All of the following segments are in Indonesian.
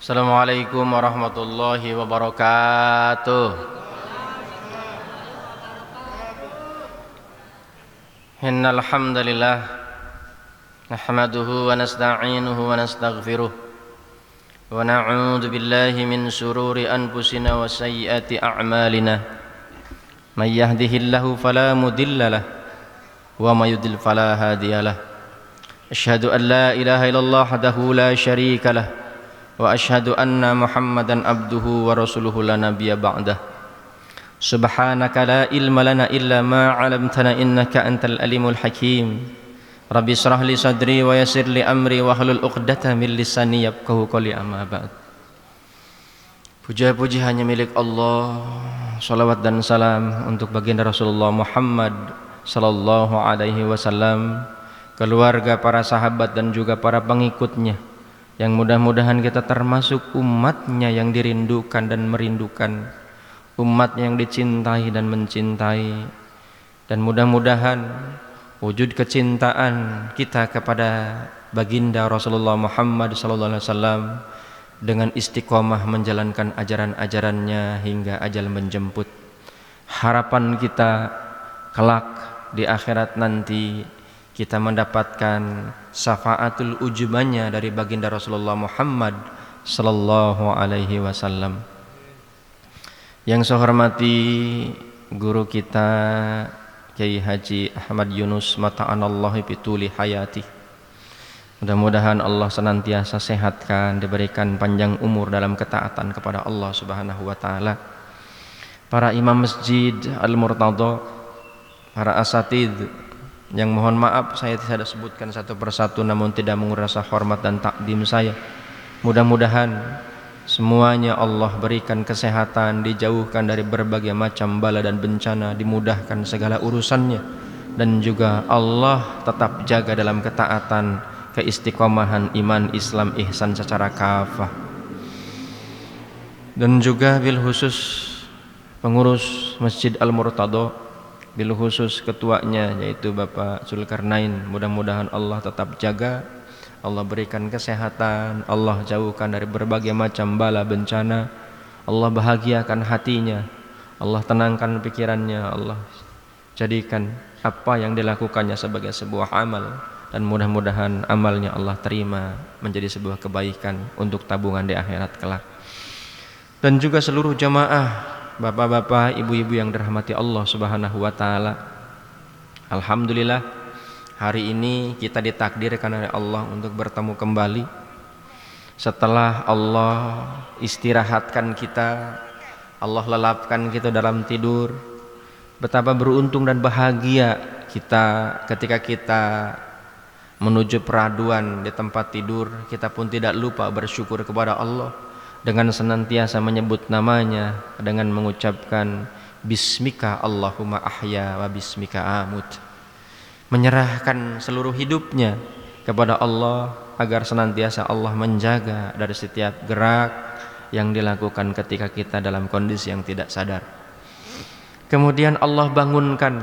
Assalamualaikum warahmatullahi wabarakatuh. Innal hamdalillah nahmaduhu wa nasta'inuhu wa nastaghfiruh wa na'udzu billahi min shururi anfusina wa sayyiati a'malina. May yahdihillahu fala mudilla lahu wa may yudlil fala hadiyalah. Asyhadu an la ilaha illallah wahdahu la syarika lah wa asyhadu anna Muhammadan abduhu wa rasuluhu la nabiyya ba'dah. Subhanaka la ilma lana illa ma 'allamtana innaka antal alimul hakim. Rabbi shrah li sadri wa yassir li amri wa hlul 'uqdatam min lisani yafqahu qawli, amma ba'd. Puja-puji hanya milik Allah. Salawat dan salam untuk baginda Rasulullah Muhammad sallallahu alaihi wasallam, keluarga, para sahabat dan juga para pengikutnya, yang mudah-mudahan kita termasuk umatnya yang dirindukan dan merindukan, umatnya yang dicintai dan mencintai. Dan mudah-mudahan wujud kecintaan kita kepada baginda Rasulullah Muhammad SAW dengan istiqomah menjalankan ajaran-ajarannya hingga ajal menjemput. Harapan kita kelak di akhirat nanti kita mendapatkan syafaatul ujubanya dari baginda Rasulullah Muhammad sallallahu alaihi wasallam. Yang saya hormati guru kita Kiai Haji Ahmad Yunus mata'anallahi bituli hayati. Mudah-mudahan Allah senantiasa sehatkan, diberikan panjang umur dalam ketaatan kepada Allah Subhanahu wa taala. Para imam masjid Al-Murtadha, para asatidz yang mohon maaf saya tidak sebutkan satu persatu, namun tidak menguras rasa hormat dan takdim saya. Mudah-mudahan semuanya Allah berikan kesehatan, dijauhkan dari berbagai macam bala dan bencana, dimudahkan segala urusannya, dan juga Allah tetap jaga dalam ketaatan, keistiqomahan iman, Islam, ihsan secara kafah. Dan juga bil khusus pengurus Masjid Al-Murtadha, bil khusus ketuanya yaitu Bapak Zulkarnain, mudah-mudahan Allah tetap jaga, Allah berikan kesehatan, Allah jauhkan dari berbagai macam bala bencana, Allah bahagiakan hatinya, Allah tenangkan pikirannya, Allah jadikan apa yang dilakukannya sebagai sebuah amal, dan mudah-mudahan amalnya Allah terima menjadi sebuah kebaikan untuk tabungan di akhirat kelak. Dan juga seluruh jamaah, bapak-bapak, ibu-ibu yang dirahmati Allah Subhanahu wa taala. Alhamdulillah, hari ini kita ditakdirkan oleh Allah untuk bertemu kembali setelah Allah istirahatkan kita, Allah lelapkan kita dalam tidur. Betapa beruntung dan bahagia kita ketika kita menuju peraduan di tempat tidur, kita pun tidak lupa bersyukur kepada Allah dengan senantiasa menyebut namanya, dengan mengucapkan bismika Allahumma ahya wa bismika amut, menyerahkan seluruh hidupnya kepada Allah agar senantiasa Allah menjaga dari setiap gerak yang dilakukan ketika kita dalam kondisi yang tidak sadar. Kemudian Allah bangunkan,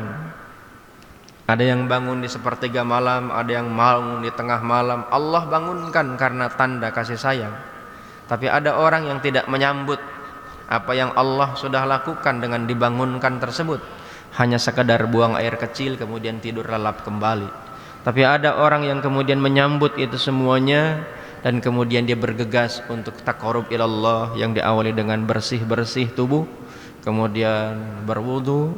ada yang bangun di sepertiga malam, ada yang bangun di tengah malam. Allah bangunkan karena tanda kasih sayang. Tapi ada orang yang tidak menyambut apa yang Allah sudah lakukan dengan dibangunkan tersebut, hanya sekadar buang air kecil kemudian tidur lelap kembali. Tapi ada orang yang kemudian menyambut itu semuanya, dan kemudian dia bergegas untuk taqarrub ilallah, yang diawali dengan bersih-bersih tubuh, kemudian berwudu,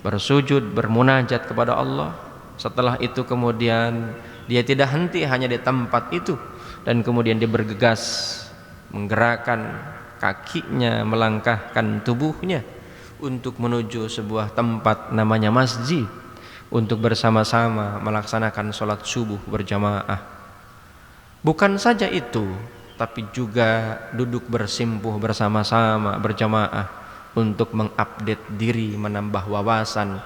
bersujud, bermunajat kepada Allah. Setelah itu kemudian dia tidak henti hanya di tempat itu, dan kemudian dia bergegas menggerakkan kakinya, melangkahkan tubuhnya untuk menuju sebuah tempat namanya masjid, untuk bersama-sama melaksanakan sholat subuh berjamaah. Bukan saja itu, tapi juga duduk bersimpuh bersama-sama berjamaah untuk mengupdate diri, menambah wawasan,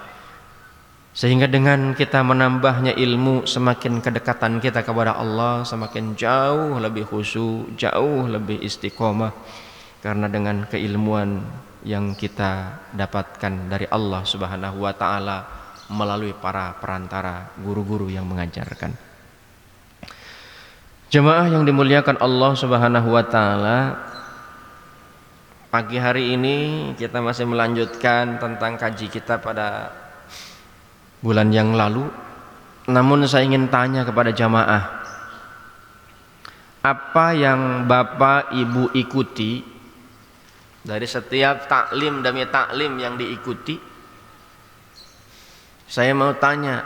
sehingga dengan kita menambahnya ilmu, semakin kedekatan kita kepada Allah semakin jauh lebih khusyuk, jauh lebih istiqomah, karena dengan keilmuan yang kita dapatkan dari Allah Subhanahu wa taala melalui para perantara guru-guru yang mengajarkan. Jemaah yang dimuliakan Allah Subhanahu wa taala, pagi hari ini kita masih melanjutkan tentang kaji kita pada bulan yang lalu. Namun saya ingin tanya kepada jamaah, apa yang Bapak Ibu ikuti dari setiap taklim demi taklim yang diikuti? Saya mau tanya,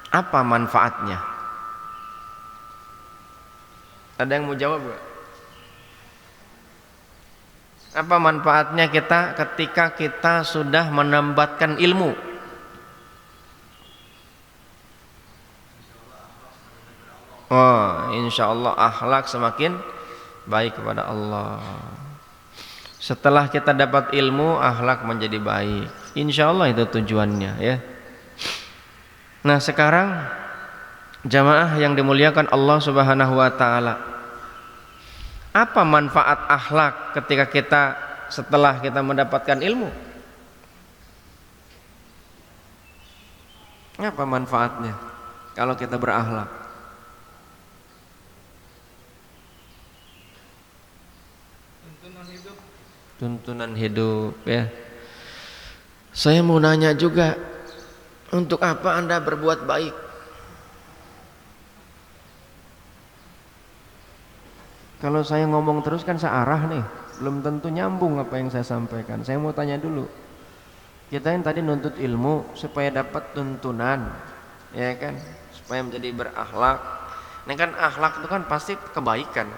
apa manfaatnya? Ada yang mau jawab gak? Apa manfaatnya kita ketika kita sudah menambatkan ilmu? Oh, insya Allah akhlak semakin baik kepada Allah. Setelah kita dapat ilmu, akhlak menjadi baik. Insya Allah itu tujuannya, ya. Nah, sekarang jamaah yang dimuliakan Allah Subhanahu wa taala, apa manfaat akhlak ketika kita setelah kita mendapatkan ilmu? Apa manfaatnya kalau kita berakhlak? Tuntunan hidup, ya. Saya mau nanya juga, untuk apa Anda berbuat baik? Kalau saya ngomong terus kan searah nih, belum tentu nyambung apa yang saya sampaikan. Saya mau tanya dulu, kita yang tadi nuntut ilmu supaya dapat tuntunan, ya kan, supaya menjadi berakhlak. Ini kan akhlak itu kan pasti kebaikan.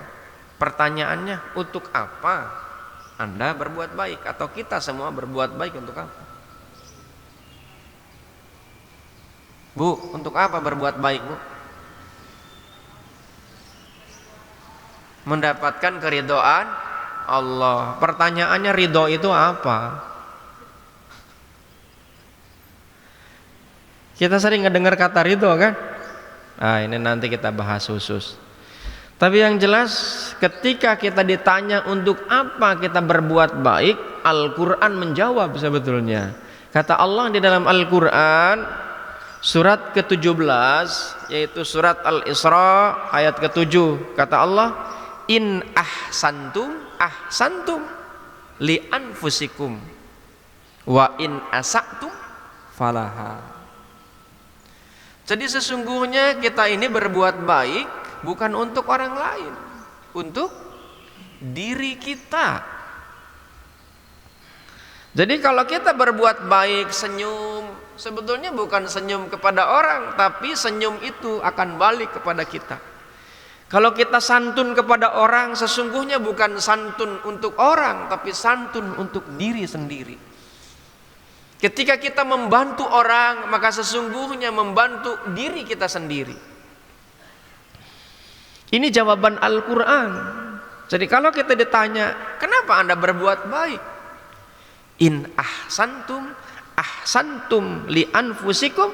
Pertanyaannya, untuk apa Anda berbuat baik, atau kita semua berbuat baik untuk apa? Bu, untuk apa berbuat baik, Bu? Mendapatkan keridhaan Allah. Pertanyaannya, ridho itu apa? Kita sering ngedengar kata ridho kan? Nah, ini nanti kita bahas khusus. Tapi yang jelas ketika kita ditanya untuk apa kita berbuat baik, Al-Quran menjawab sebetulnya. Kata Allah di dalam Al-Quran surat ke-17, yaitu surat Al-Isra ayat ke-7. Kata Allah, in ahsantum ahsantum li anfusikum wa in asa'tum falaha. Jadi sesungguhnya kita ini berbuat baik bukan untuk orang lain, untuk diri kita. Jadi kalau kita berbuat baik, senyum, sebetulnya bukan senyum kepada orang, tapi senyum itu akan balik kepada kita. Kalau kita santun kepada orang, sesungguhnya bukan santun untuk orang, tapi santun untuk diri sendiri. Ketika kita membantu orang, maka sesungguhnya membantu diri kita sendiri. Ini jawaban Al-Quran. Jadi kalau kita ditanya, kenapa Anda berbuat baik? In ahsantum ahsantum li anfusikum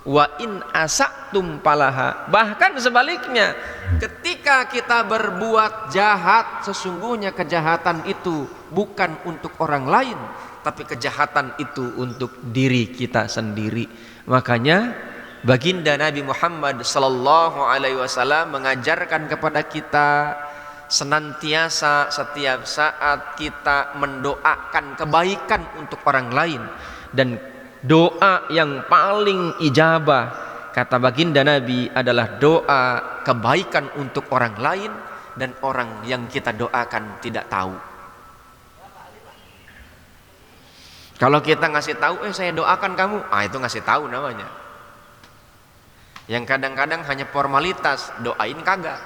wa in asa'tum falaha. Bahkan sebaliknya, ketika kita berbuat jahat, sesungguhnya kejahatan itu bukan untuk orang lain, tapi kejahatan itu untuk diri kita sendiri. Makanya baginda Nabi Muhammad sallallahu alaihi wasallam mengajarkan kepada kita senantiasa setiap saat kita mendoakan kebaikan untuk orang lain, dan doa yang paling ijabah kata baginda Nabi adalah doa kebaikan untuk orang lain dan orang yang kita doakan tidak tahu. Kalau kita ngasih tahu, saya doakan kamu, itu ngasih tahu namanya. Yang kadang-kadang hanya formalitas, doain kagak.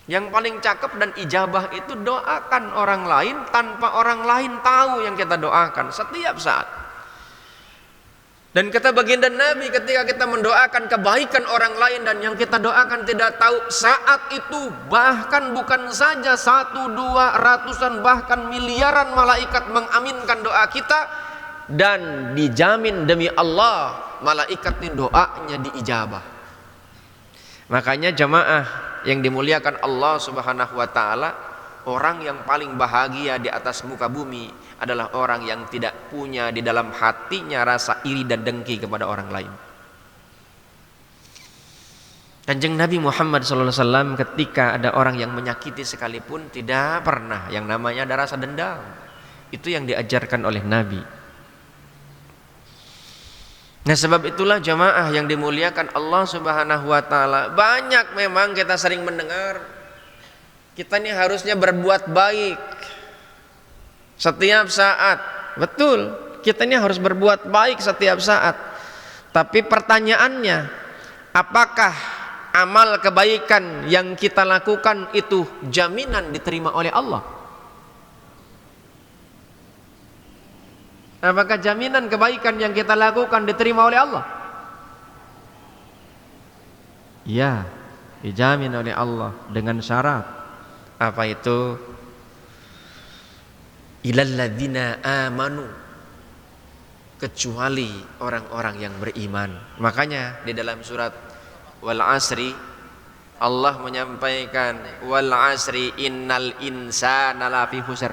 Yang paling cakep dan ijabah itu doakan orang lain tanpa orang lain tahu yang kita doakan setiap saat. Dan kata baginda Nabi, ketika kita mendoakan kebaikan orang lain dan yang kita doakan tidak tahu, saat itu bahkan bukan saja 1, 2, ratusan, bahkan miliaran malaikat mengaminkan doa kita, dan dijamin demi Allah malaikat ini doanya diijabah. Makanya jamaah yang dimuliakan Allah Subhanahu wa taala, orang yang paling bahagia di atas muka bumi adalah orang yang tidak punya di dalam hatinya rasa iri dan dengki kepada orang lain. Kanjeng Nabi Muhammad SAW ketika ada orang yang menyakiti sekalipun tidak pernah yang namanya ada rasa dendam. Itu yang diajarkan oleh Nabi. Nah, sebab itulah jamaah yang dimuliakan Allah Subhanahu wa taala, banyak memang kita sering mendengar kita ini harusnya berbuat baik setiap saat. Betul, kita ini harus berbuat baik setiap saat. Tapi pertanyaannya, apakah amal kebaikan yang kita lakukan itu jaminan diterima oleh Allah? Apakah jaminan kebaikan yang kita lakukan diterima oleh Allah? Ya, dijamin oleh Allah dengan syarat. Apa itu? Ilal ladzina amanu, kecuali orang-orang yang beriman. Makanya di dalam surat Wal Asri Allah menyampaikan, Wal Asri innal insana lafi khusr.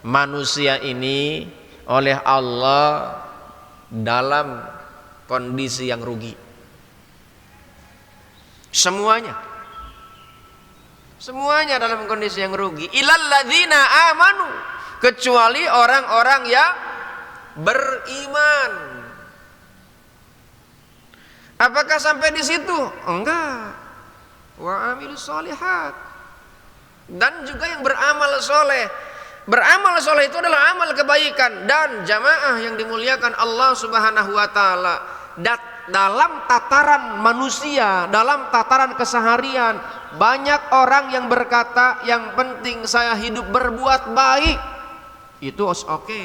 Manusia ini oleh Allah dalam kondisi yang rugi. Semuanya dalam kondisi yang rugi. Ilal ladzina amanu, kecuali orang-orang yang beriman. Apakah sampai di situ? Enggak. Wa amilus solihat, dan juga yang beramal soleh. Beramal soleh itu adalah amal kebaikan. Dan jamaah yang dimuliakan Allah Subhanahu wa taala, dalam tataran manusia, dalam tataran keseharian, banyak orang yang berkata yang penting saya hidup berbuat baik. Itu oke.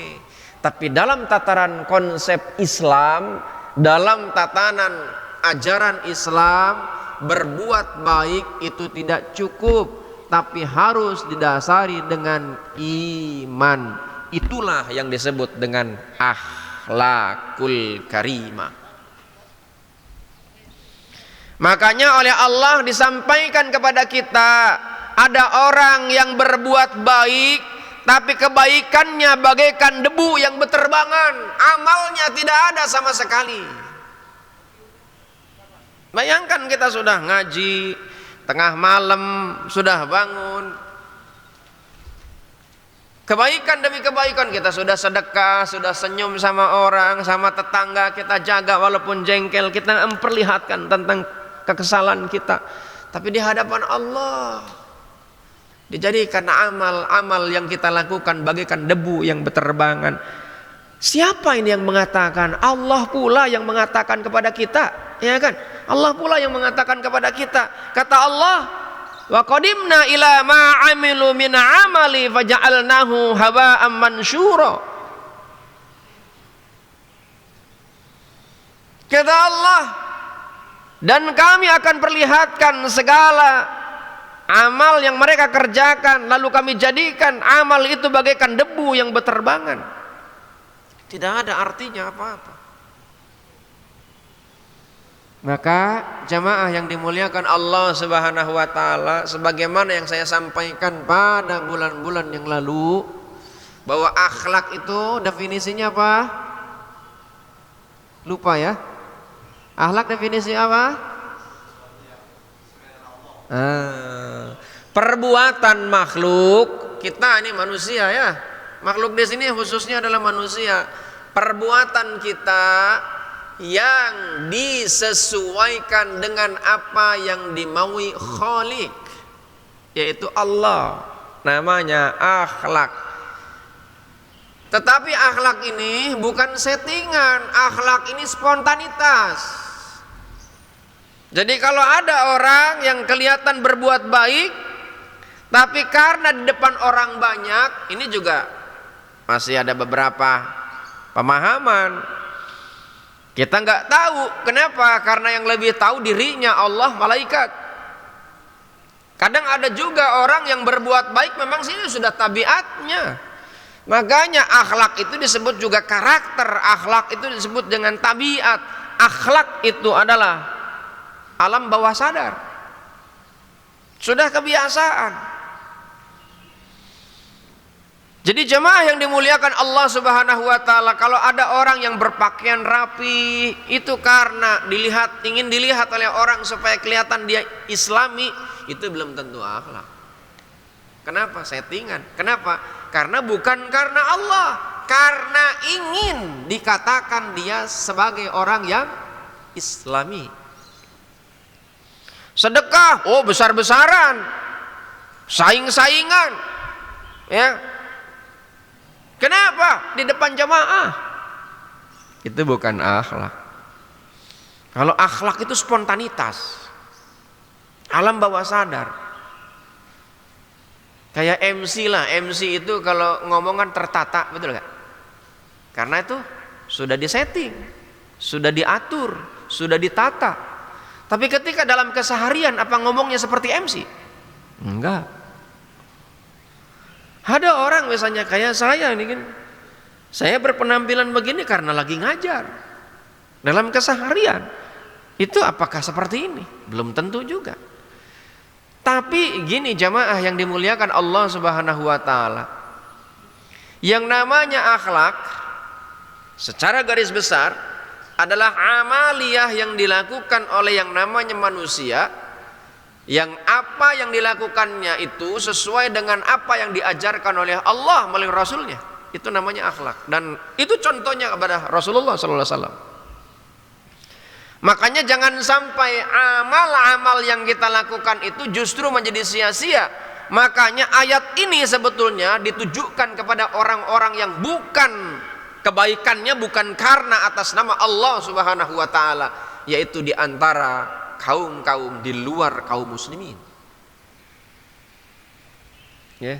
Tapi dalam tataran konsep Islam, dalam tatanan ajaran Islam, berbuat baik itu tidak cukup, tapi harus didasari dengan iman. Itulah yang disebut dengan akhlakul karimah. Makanya oleh Allah disampaikan kepada kita, ada orang yang berbuat baik tapi kebaikannya bagaikan debu yang berterbangan, amalnya tidak ada sama sekali. Bayangkan kita sudah ngaji, tengah malam sudah bangun, kebaikan demi kebaikan, kita sudah sedekah, sudah senyum sama orang, sama tetangga kita jaga walaupun jengkel, kita memperlihatkan tentang kekesalan kita. Tapi di hadapan Allah dijadikan amal-amal yang kita lakukan bagaikan debu yang berterbangan. Siapa ini yang mengatakan? Allah pula yang mengatakan kepada kita, ya kan? Allah pula yang mengatakan kepada kita. Kata Allah, wa qadimna ila ma amilu min amali faja'alnahu haba'an mansyura. Kata Allah, dan kami akan perlihatkan segala amal yang mereka kerjakan, lalu kami jadikan amal itu bagaikan debu yang berterbangan. Tidak ada artinya apa-apa. Maka jamaah yang dimuliakan Allah Subhanahu wa taala, sebagaimana yang saya sampaikan pada bulan-bulan yang lalu, bahwa akhlak itu definisinya apa? Lupa ya? Akhlak definisi apa? Perbuatan makhluk, kita ini manusia ya. Makhluk di sini khususnya adalah manusia. Perbuatan kita yang disesuaikan dengan apa yang dimaui Khaliq, yaitu Allah, namanya akhlak. Tetapi akhlak ini bukan settingan, akhlak ini spontanitas. Jadi kalau ada orang yang kelihatan berbuat baik, tapi karena di depan orang banyak, ini juga masih ada beberapa pemahaman. Kita nggak tahu kenapa, karena yang lebih tahu dirinya Allah, malaikat. Kadang ada juga orang yang berbuat baik memang sini sudah tabiatnya. Makanya akhlak itu disebut juga karakter, akhlak itu disebut dengan tabiat. Akhlak itu adalah alam bawah sadar, sudah kebiasaan. Jadi jemaah yang dimuliakan Allah Subhanahu wa taala, kalau ada orang yang berpakaian rapi itu karena ingin dilihat oleh orang supaya kelihatan dia Islami, itu belum tentu akhlak. Kenapa? Settingan. Kenapa? Karena bukan karena Allah, karena ingin dikatakan dia sebagai orang yang Islami. Sedekah, oh besar-besaran, saing-saingan, ya. Kenapa? Di depan jamaah. Itu bukan akhlak. Kalau akhlak itu spontanitas, alam bawah sadar. Kayak MC lah, MC itu kalau ngomong kan tertata, betul gak? Karena itu sudah disetting, sudah diatur, sudah ditata. Tapi ketika dalam keseharian, apa ngomongnya seperti MC? Enggak. Ada orang misalnya kayak saya ini kan, saya berpenampilan begini karena lagi ngajar. Dalam keseharian, itu apakah seperti ini? Belum tentu juga. Tapi gini jamaah yang dimuliakan Allah Subhanahu wa taala, yang namanya akhlak secara garis besar adalah amaliyah yang dilakukan oleh yang namanya manusia, yang apa yang dilakukannya itu sesuai dengan apa yang diajarkan oleh Allah melalui Rasulnya, itu namanya akhlak. Dan itu contohnya kepada Rasulullah sallallahu alaihi wasallam. Makanya jangan sampai amal-amal yang kita lakukan itu justru menjadi sia-sia. Makanya ayat ini sebetulnya ditujukan kepada orang-orang yang bukan kebaikannya bukan karena atas nama Allah Subhanahu wa taala, yaitu di antara kaum-kaum di luar kaum muslimin. Ya.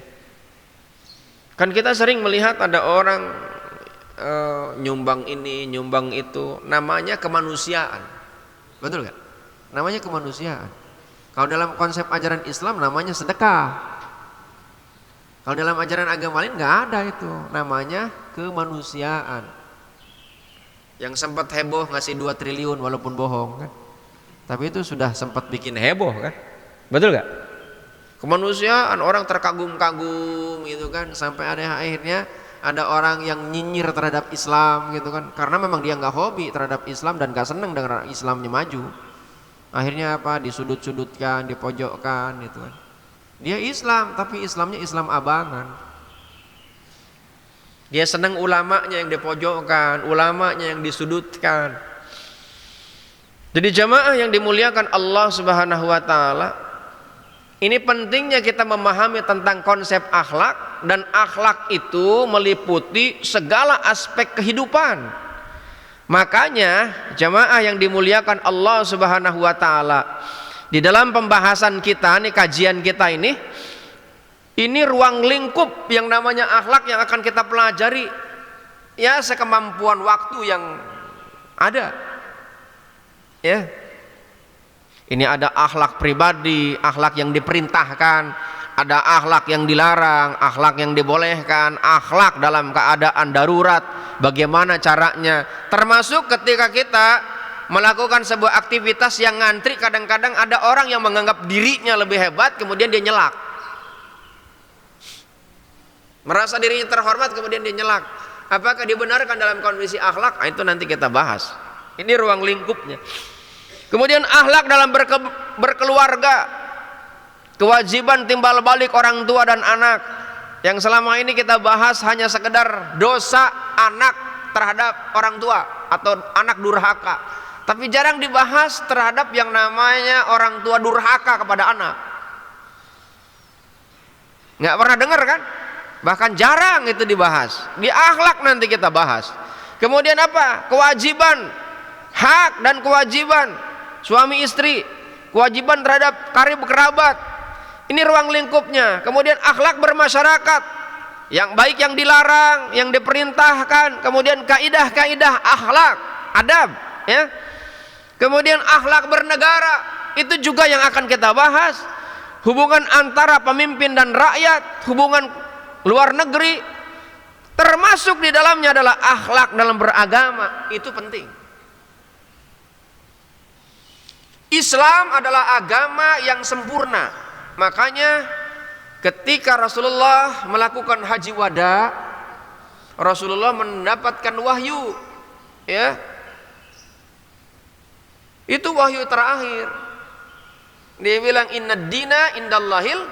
Kan kita sering melihat ada orang nyumbang ini, nyumbang itu, namanya kemanusiaan. Betul gak? Namanya kemanusiaan. Kalau dalam konsep ajaran Islam namanya sedekah. Kalau dalam ajaran agama lain nggak ada itu, namanya kemanusiaan. Yang sempat heboh ngasih 2 triliun walaupun bohong kan. Tapi itu sudah sempat bikin heboh kan. Betul gak? Kemanusiaan, orang terkagum-kagum gitu kan, sampai ada akhirnya ada orang yang nyinyir terhadap Islam gitu kan, karena memang dia nggak hobi terhadap Islam dan nggak seneng dengan Islamnya maju. Akhirnya apa? Disudut-sudutkan, dipojokkan gitu kan. Dia Islam tapi Islamnya Islam abangan. Dia senang ulamanya yang dipojokkan, ulamanya yang disudutkan. Jadi jamaah yang dimuliakan Allah Subhanahu wa taala, ini pentingnya kita memahami tentang konsep akhlak, dan akhlak itu meliputi segala aspek kehidupan. Makanya jamaah yang dimuliakan Allah Subhanahu wa taala, di dalam pembahasan kita nih, kajian kita ini ruang lingkup yang namanya akhlak yang akan kita pelajari ya sekemampuan waktu yang ada. Ya. Ini ada akhlak pribadi, akhlak yang diperintahkan, ada akhlak yang dilarang, akhlak yang dibolehkan, akhlak dalam keadaan darurat, bagaimana caranya. Termasuk ketika kita melakukan sebuah aktivitas yang ngantri, kadang-kadang ada orang yang menganggap dirinya lebih hebat, kemudian dia nyelak. Merasa dirinya terhormat, kemudian dia nyelak. Apakah dibenarkan dalam kondisi akhlak? Nah, itu nanti kita bahas. Ini ruang lingkupnya. Kemudian akhlak dalam berkeluarga, kewajiban timbal balik orang tua dan anak, yang selama ini kita bahas hanya sekedar dosa anak terhadap orang tua atau anak durhaka, tapi jarang dibahas terhadap yang namanya orang tua durhaka kepada anak. Nggak pernah dengar kan? Bahkan jarang itu dibahas. Di akhlak nanti kita bahas. Kemudian apa? Kewajiban, hak dan kewajiban suami istri, kewajiban terhadap karib kerabat. Ini ruang lingkupnya. Kemudian akhlak bermasyarakat, yang baik yang dilarang, yang diperintahkan. Kemudian kaidah-kaidah akhlak, adab, ya. Kemudian akhlak bernegara, itu juga yang akan kita bahas. Hubungan antara pemimpin dan rakyat, hubungan luar negeri, termasuk di dalamnya adalah akhlak dalam beragama. Itu penting. Islam adalah agama yang sempurna. Makanya Ketika Rasulullah melakukan haji wada, Rasulullah mendapatkan wahyu, ya. Itu wahyu terakhir. Dia bilang innad dina indallahil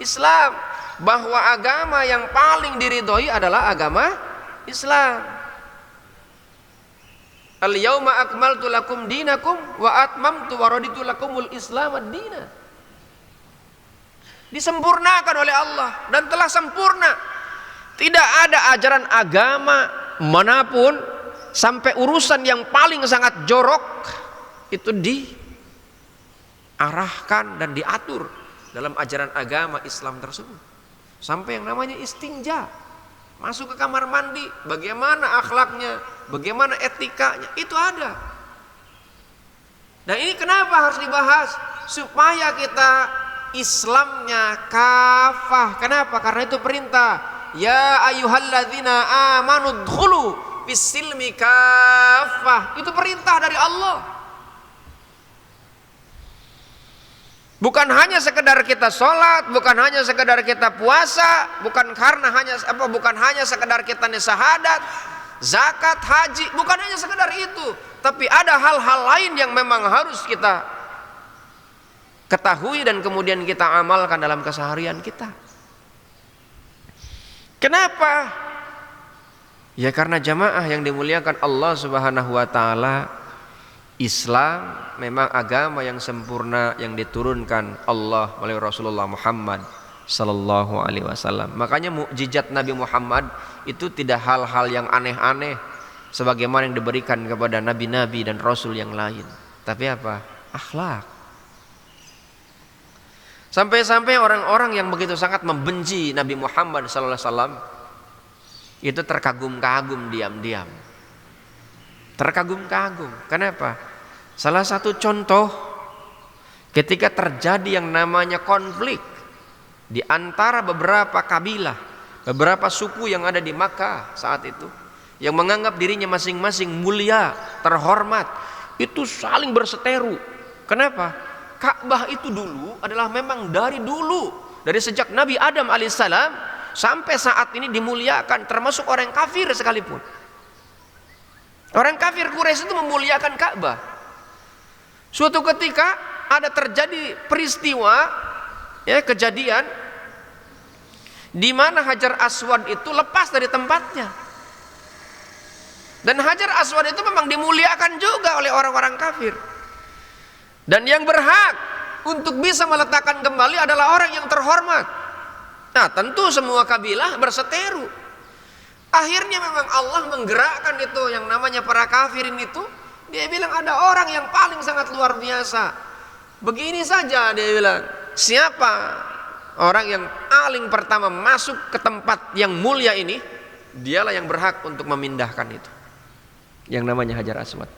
Islam, bahwa agama yang paling diridhoi adalah agama Islam. Al-yauma akmaltu lakum dinakum wa atmamtu wa raditu lakumul Islam ad-dina. Disempurnakan oleh Allah dan telah sempurna. Tidak ada ajaran agama manapun sampai urusan yang paling sangat jorok itu diarahkan dan diatur dalam ajaran agama Islam tersebut. Sampai yang namanya istinja, masuk ke kamar mandi, bagaimana akhlaknya, bagaimana etikanya, itu ada. Dan ini kenapa harus dibahas? Supaya kita Islamnya kafah. Kenapa? Karena itu perintah. Ya ayyuhalladzina amanu dkhulu fis-silmi kafah. Itu perintah dari Allah. Bukan hanya sekedar kita sholat, bukan hanya sekedar kita puasa, bukan hanya sekedar kita syahadat, zakat, haji, bukan hanya sekedar itu, tapi ada hal-hal lain yang memang harus kita ketahui dan kemudian kita amalkan dalam keseharian kita. Kenapa? Ya karena jamaah yang dimuliakan Allah Subhanahu wa taala, Islam memang agama yang sempurna yang diturunkan Allah melalui Rasulullah Muhammad sallallahu alaihi wasallam. Makanya mukjizat Nabi Muhammad itu tidak hal-hal yang aneh-aneh sebagaimana yang diberikan kepada nabi-nabi dan rasul yang lain, tapi apa? Akhlak. Sampai-sampai orang-orang yang begitu sangat membenci Nabi Muhammad sallallahu alaihi wasallam itu terkagum-kagum diam-diam. Terkagum-kagum. Kenapa? Salah satu contoh ketika terjadi yang namanya konflik di antara beberapa kabilah, beberapa suku yang ada di Makkah saat itu, yang menganggap dirinya masing-masing mulia, terhormat, itu saling berseteru. Kenapa? Ka'bah itu dulu adalah memang dari dulu, dari sejak Nabi Adam alaihissalam sampai saat ini dimuliakan, termasuk orang kafir sekalipun. Orang kafir Quraisy itu memuliakan Ka'bah. Suatu ketika ada terjadi peristiwa, ya, kejadian di mana Hajar Aswad itu lepas dari tempatnya. Dan Hajar Aswad itu memang dimuliakan juga oleh orang-orang kafir. Dan yang berhak untuk bisa meletakkan kembali adalah orang yang terhormat. Nah, tentu semua kabilah berseteru. Akhirnya memang Allah menggerakkan itu yang namanya para kafirin itu. Dia bilang ada orang yang paling sangat luar biasa. Begini saja dia bilang, siapa orang yang paling pertama masuk ke tempat yang mulia ini, dialah yang berhak untuk memindahkan itu, yang namanya Hajar Aswad.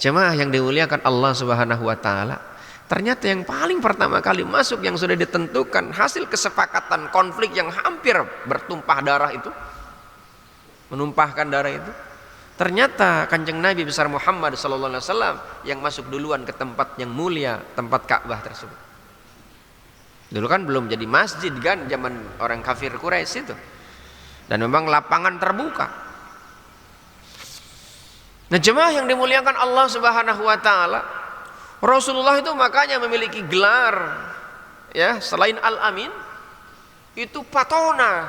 Jemaah yang dimuliakan Allah Subhanahu wa taala, ternyata yang paling pertama kali masuk yang sudah ditentukan hasil kesepakatan konflik yang hampir bertumpah darah itu, menumpahkan darah itu, ternyata Kanjeng Nabi besar Muhammad sallallahu alaihi wasallam yang masuk duluan ke tempat yang mulia, tempat Ka'bah tersebut. Dulu kan belum jadi masjid kan, zaman orang kafir Quraisy itu. Dan memang lapangan terbuka. Nah, jemaah yang dimuliakan Allah Subhanahu wa taala, Rasulullah itu makanya memiliki gelar, ya, selain Al-Amin itu Fatona.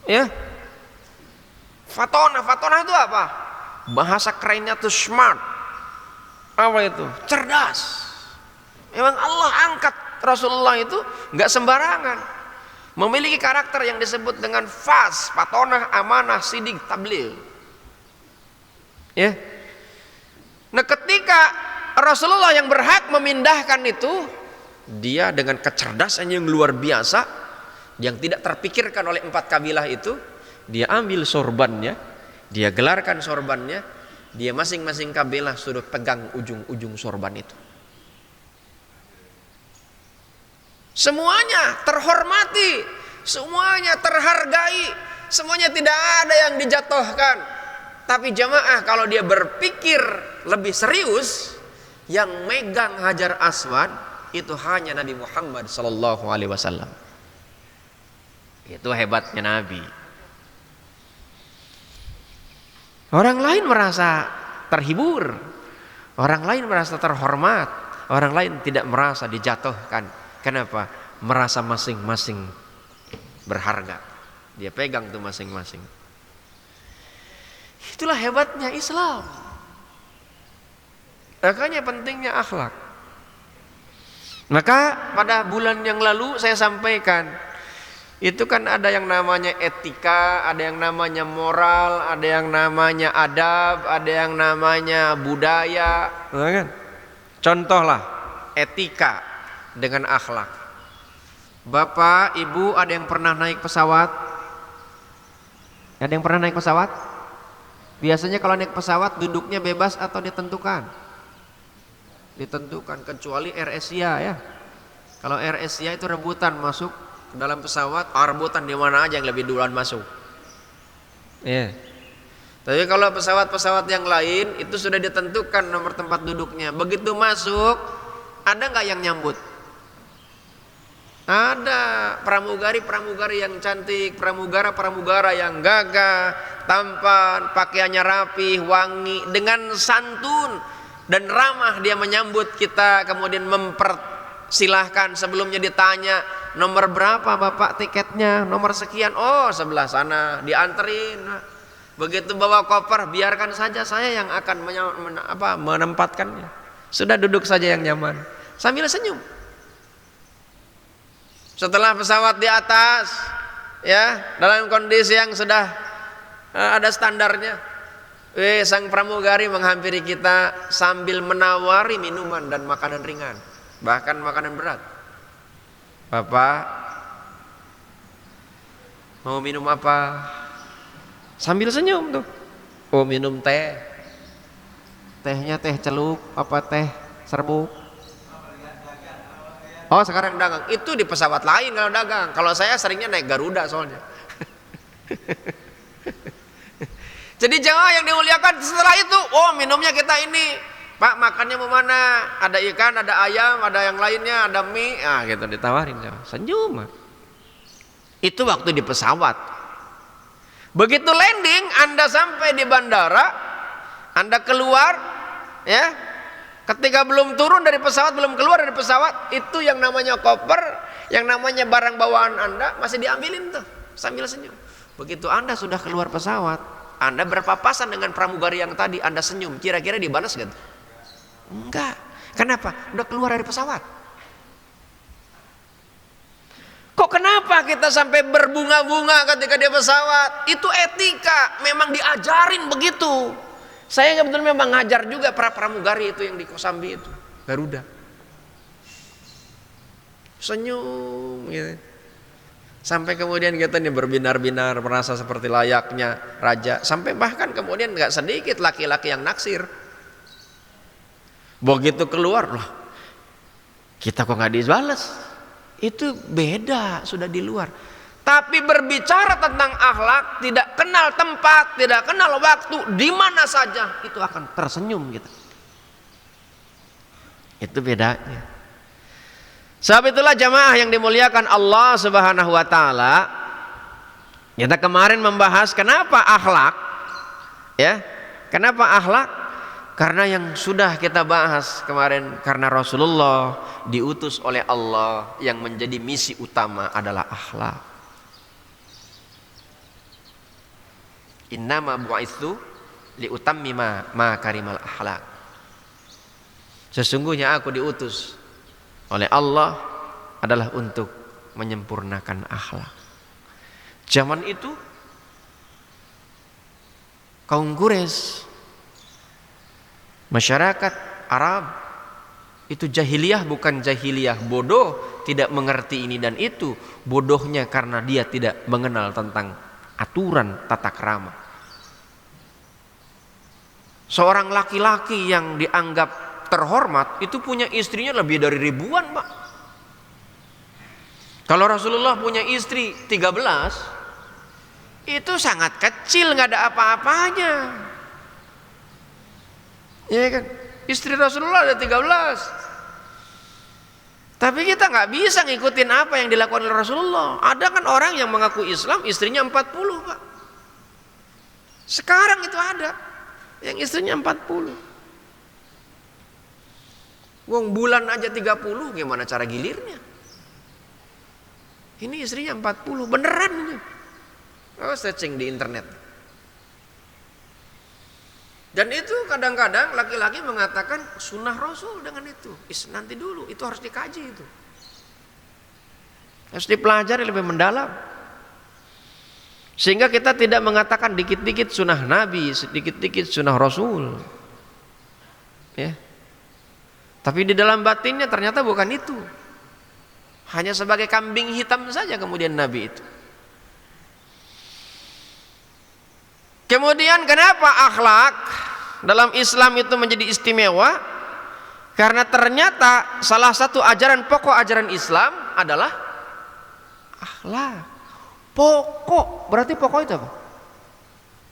Ya. Fatona itu apa? Bahasa kerennya tuh smart. Apa itu? Cerdas. Memang Allah angkat Rasulullah itu enggak sembarangan. Memiliki karakter yang disebut dengan fas, Fatona, amanah, sidik, tabligh. Ya. Nah, ketika Rasulullah yang berhak memindahkan itu, dia dengan kecerdasan yang luar biasa yang tidak terpikirkan oleh 4 kabilah itu, dia ambil sorbannya, dia gelarkan sorbannya, dia masing-masing kabilah sudah pegang ujung-ujung sorban itu. Semuanya terhormati, semuanya terhargai, semuanya tidak ada yang dijatuhkan. Tapi jamaah kalau dia berpikir lebih serius, yang megang Hajar Aswad itu hanya Nabi Muhammad sallallahu alaihi wasallam. Itu hebatnya Nabi. Orang lain merasa terhibur, orang lain merasa terhormat, orang lain tidak merasa dijatuhkan. Kenapa? Merasa masing-masing berharga. Dia pegang tuh masing-masing. Itulah hebatnya Islam. Makanya pentingnya akhlak. Maka pada bulan yang lalu saya sampaikan, itu kan ada yang namanya etika, ada yang namanya moral, ada yang namanya adab, ada yang namanya budaya, kan? Contohlah etika dengan akhlak. Bapak, Ibu, ada yang pernah naik pesawat? Ada yang pernah naik pesawat? Biasanya kalau naik pesawat duduknya bebas atau ditentukan? Ditentukan, kecuali Air Asia ya. Kalau Air Asia itu rebutan masuk dalam pesawat, rebutan di mana aja yang lebih duluan masuk. Tapi kalau pesawat-pesawat yang lain itu sudah ditentukan nomor tempat duduknya. Begitu masuk, ada nggak yang nyambut? Ada pramugari-pramugari yang cantik, pramugara-pramugara yang gagah, tampan, pakaiannya rapi, wangi, dengan santun dan ramah dia menyambut kita, kemudian mempersilahkan. Sebelumnya ditanya, nomor berapa Bapak tiketnya? Nomor sekian. Oh, sebelah sana, dianterin. Begitu bawa koper, biarkan saja saya yang akan menempatkannya. Sudah duduk saja yang nyaman, sambil senyum. Setelah pesawat di atas, ya, dalam kondisi yang sudah ada standarnya, sang pramugari menghampiri kita sambil menawari minuman dan makanan ringan, bahkan makanan berat. Bapak, mau minum apa? Sambil senyum tuh. Oh, minum teh. Tehnya teh celuk apa teh serbuk? Oh, sekarang dagang. Itu di pesawat lain kalau dagang. Kalau saya seringnya naik Garuda soalnya. Jadi jemaah yang dimuliakan, setelah itu, oh minumnya kita ini. Pak, makannya mau mana? Ada ikan, ada ayam, ada yang lainnya, ada mie. Ah, gitu ditawarin. Senyum. Itu waktu di pesawat. Begitu landing, Anda sampai di bandara, Anda keluar, ya. Ketika belum turun dari pesawat, belum keluar dari pesawat, itu yang namanya koper, yang namanya barang bawaan Anda masih diambilin tuh sambil senyum. Begitu Anda sudah keluar pesawat, Anda berpapasan dengan pramugari yang tadi, Anda senyum, kira-kira dibalas gak? Enggak. Kenapa? Udah keluar dari pesawat. Kok kenapa kita sampai berbunga-bunga ketika di pesawat? Itu etika, memang diajarin begitu. Saya kebetulan memang ngajar juga para pramugari itu yang di Kosambi itu, Garuda. Senyum gitu. Sampai kemudian kita nih berbinar-binar, merasa seperti layaknya raja. Sampai bahkan kemudian gak sedikit laki-laki yang naksir. Begitu keluar, loh, kita kok gak dibalas? Itu beda, sudah di luar. Tapi berbicara tentang akhlak, tidak kenal tempat, tidak kenal waktu, di mana saja itu akan tersenyum kita. Itu bedanya. Sebab itulah jamaah yang dimuliakan Allah Subhanahu wa taala, kita kemarin membahas kenapa akhlak, ya. Kenapa akhlak? Karena yang sudah kita bahas kemarin, karena Rasulullah diutus oleh Allah, yang menjadi misi utama adalah akhlak. Innama bu'itsu liutammima makarimal akhlak. Sesungguhnya aku diutus oleh Allah adalah untuk menyempurnakan akhlak. Zaman itu kaum Quraisy, masyarakat Arab itu jahiliyah, bukan jahiliyah bodoh, tidak mengerti ini dan itu. Bodohnya karena dia tidak mengenal tentang aturan tata krama. Seorang laki-laki yang dianggap terhormat itu punya istrinya lebih dari ribuan, Pak. Kalau Rasulullah punya istri 13, itu sangat kecil, nggak ada apa-apanya. Ya kan? Istri Rasulullah ada 13. Tapi kita nggak bisa ngikutin apa yang dilakukan oleh Rasulullah. Ada kan orang yang mengaku Islam, istrinya 40, Pak. Sekarang itu ada yang istrinya 40. Wong bulan aja 30, gimana cara gilirnya? Ini istrinya 40, beneran ini. Oh, searching di internet. Dan itu kadang-kadang laki-laki mengatakan sunnah Rasul dengan itu. Nanti dulu, itu harus dikaji itu. Harus dipelajari lebih mendalam. Sehingga kita tidak mengatakan dikit-dikit sunnah Nabi, sedikit-dikit sunnah Rasul. Ya. Tapi di dalam batinnya ternyata bukan itu. Hanya sebagai kambing hitam saja kemudian Nabi itu. Kemudian kenapa akhlak dalam Islam itu menjadi istimewa? Karena ternyata salah satu ajaran pokok ajaran Islam adalah akhlak. Pokok, berarti pokok itu apa?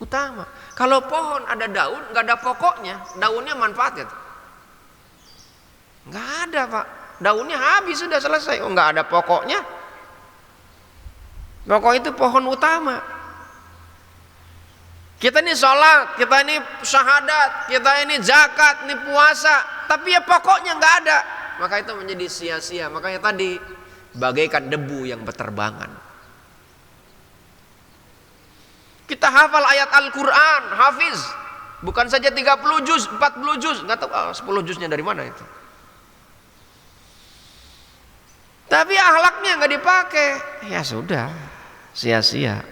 Utama. Kalau pohon ada daun, nggak ada pokoknya, daunnya manfaat gitu. Nggak ada, Pak. Daunnya habis, sudah selesai. Oh, nggak ada pokoknya. Pokok itu pohon utama. Kita ini sholat, kita ini syahadat, kita ini zakat, ini puasa, tapi ya pokoknya nggak ada. Maka itu menjadi sia-sia. Makanya tadi bagaikan debu yang berterbangan. Kita hafal ayat Al-Quran, hafiz, bukan saja 30 juz, 40 juz, nggak tahu 10 juznya dari mana itu. Tapi akhlaknya nggak dipakai, ya sudah, sia-sia.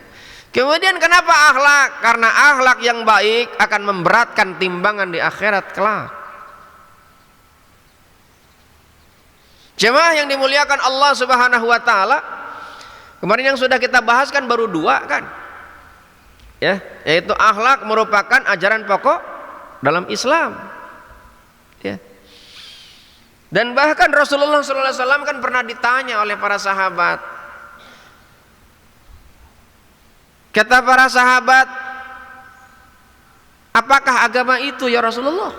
Kemudian kenapa akhlak? Karena akhlak yang baik akan memberatkan timbangan di akhirat kelak. Jemaah yang dimuliakan Allah Subhanahu wa taala, kemarin yang sudah kita bahas kan baru 2 kan? Ya, yaitu akhlak merupakan ajaran pokok dalam Islam. Ya. Dan bahkan Rasulullah SAW kan pernah ditanya oleh para sahabat. Kata para sahabat, apakah agama itu ya Rasulullah?